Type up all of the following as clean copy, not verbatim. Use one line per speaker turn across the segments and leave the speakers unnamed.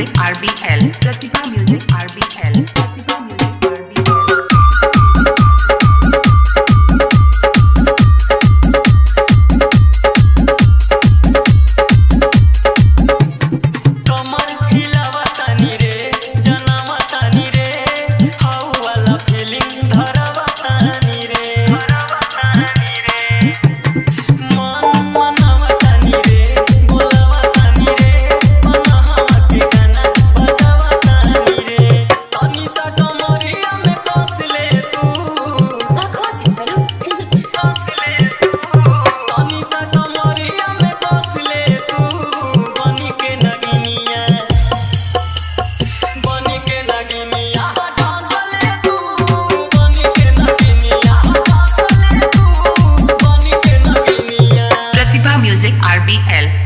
Music RBL, Pratibha music RBL, Pratibha music RBL।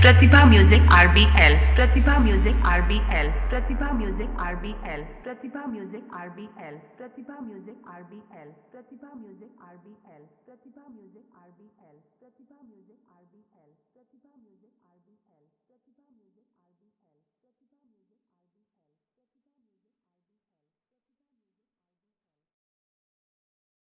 Pratibha music RBL, Pratibha music RBL, Pratibha music RBL, Pratibha music RBL, Pratibha music RBL, Pratibha music RBL, Pratibha music RBL, Pratibha music RBL, Pratibha music RBL, Pratibha music RBL।